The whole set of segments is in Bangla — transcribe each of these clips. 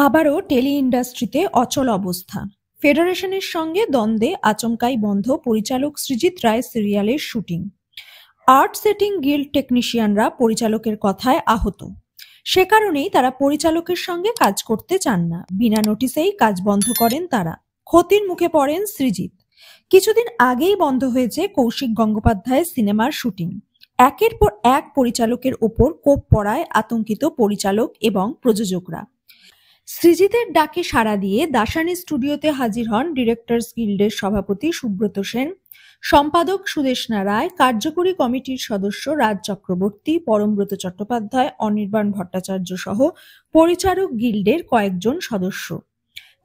আবারও টেলি ইন্ডাস্ট্রিতে অচল অবস্থা। ফেডারেশনের সঙ্গে দ্বন্দ্বে আচমকাই বন্ধ পরিচালক সৃজিত রায় সিরিয়ালের শুটিং। আর্ট সেটিং গিল্ড টেকনিশিয়ানরা পরিচালকের কথায় আহত। সে কারণেই তারা পরিচালকের সঙ্গে কাজ করতে চান না। বিনা নোটিশেই কাজ বন্ধ করেন তারা। ক্ষতির মুখে পড়েন সৃজিত। কিছুদিন আগেই বন্ধ হয়েছে কৌশিক গঙ্গোপাধ্যায়ের সিনেমার শুটিং। একের পর এক পরিচালকের ওপর কোপ পড়ায় আতঙ্কিত পরিচালক এবং প্রযোজকরা। সৃজিতের ডাকে সাড়া দিয়ে দাসানি স্টুডিওতে হাজির হন ডিরেক্টরস গিল্ডের সভাপতি সুব্রত সেন, সম্পাদক সুদেষ্ণা রায়, কার্যকরী কমিটির সদস্য রাজ চক্রবর্তী, পরমব্রত চট্টোপাধ্যায়, অনির্বাণ ভট্টাচার্য সহ পরিচালক গিল্ডের কয়েকজন সদস্য।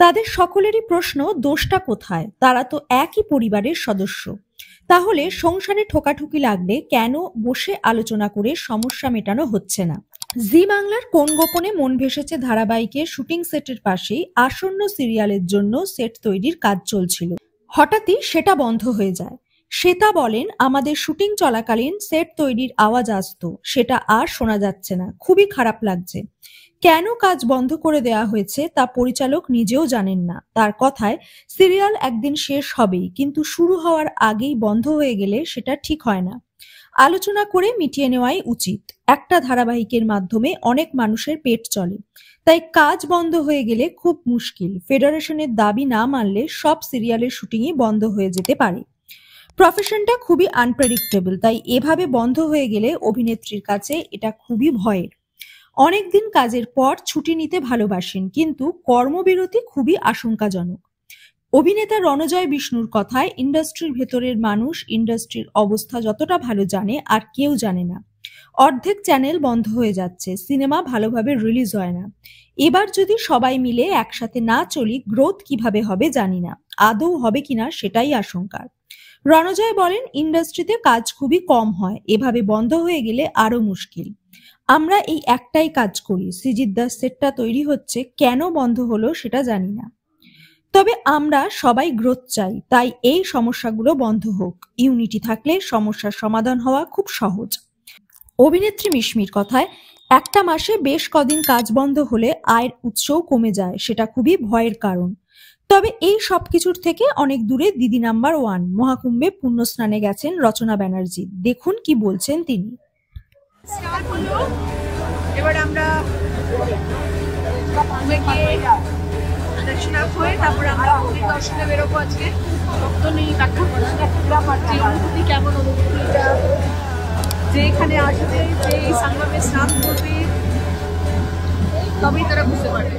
তাদের সকলেরই প্রশ্ন, দোষটা কোথায়? তারা তো একই পরিবারের সদস্য। তাহলে সংসারে ঠোকাঠুকি লাগলে কেন বসে আলোচনা করে সমস্যা মেটানো হচ্ছে না? জি বাংলার কোন গোপনে মন ভেসেছে ধারাবাহিকের শুটিং সেটের পাশেই আসন্ন সিরিয়ালের জন্য সেট তৈরির কাজ চলছিল। হঠাৎই সেটা বন্ধ হয়ে যায়। শ্বেতা বলেন, আমাদের শুটিং চলাকালীন সেট তৈরির আওয়াজ আসতো, সেটা আর শোনা যাচ্ছে না। খুবই খারাপ লাগছে। কেন কাজ বন্ধ করে দেওয়া হয়েছে তা পরিচালক নিজেও জানেন না। তার কথায়, সিরিয়াল একদিন শেষ হবেই, কিন্তু শুরু হওয়ার আগেই বন্ধ হয়ে গেলে সেটা ঠিক হয় না। আলোচনা করে মিটিয়ে নেওয়াই উচিত। একটা ধারাবাহিকের মাধ্যমে অনেক মানুষের পেট চলে, তাই কাজ বন্ধ হয়ে গেলে খুব মুশকিল। ফেডারেশনের দাবি না মানলে সব সিরিয়ালের শুটিংই বন্ধ হয়ে যেতে পারে। প্রফেশনটা খুবই আনপ্রেডিক্টেবল, তাই এভাবে বন্ধ হয়ে গেলে অভিনেত্রীর কাছে এটা খুবই ভয়ের। অনেকদিন কাজের পর ছুটি নিতে ভালোবাসেন, কিন্তু কর্মবিরতি খুবই আশঙ্কাজনক। অভিনেতা রণজয় বিষ্ণুর কথায়, ইন্ডাস্ট্রির ভেতরের মানুষ ইন্ডাস্ট্রির অবস্থা যতটা ভালো জানে আর কেউ জানে না। অর্ধেক চ্যানেল বন্ধ হয়ে যাচ্ছে, সিনেমা ভালোভাবে রিলিজ হয় না। এবার যদি সবাই মিলে একসাথে না চলি, গ্রোথ কিভাবে হবে জানি না। আদৌ হবে কিনা সেটাই আশঙ্কার। রণজয় বলেন, ইন্ডাস্ট্রিতে কাজ খুবই কম হয়, এভাবে বন্ধ হয়ে গেলে আরো মুশকিল। আমরা এই একটাই কাজ করি, সৃজিত দাস সেটটা তৈরি হচ্ছে, কেন বন্ধ হলো সেটা জানি না। তবে আমরা সবাই গ্রোথ চাই, তাই এই সমস্যাগুলো বন্ধ হোক। ইউনিটি থাকলে সমস্যার সমাধান হওয়া খুব সহজ। অভিনেত্রী মিশমির কথায়, একটা মাসে বেশ কদিন কাজ বন্ধ হলে আয়ের উৎসও কমে যায়, সেটা খুবই ভয়ের কারণ। তবে এই সবকিছুর থেকে অনেক দূরে দিদি নাম্বার 1 মহাকুম্ভে পুণ্যস্নানে গেছেন রচনা ব্যানার্জি। দেখুন কি বলছেন তিনি। এবার আমরা দর্শনা হয়ে তারপরে আমরা দর্শনে বেরোবো। আজকে ভক্ত নেই ব্যাখ্যা করা যে অনুভূতি, কেমন অনুভূতিটা, যে এখানে আসবে, যে এই সংগমে স্নান করবে, তবেই তারা বুঝতে পারবে।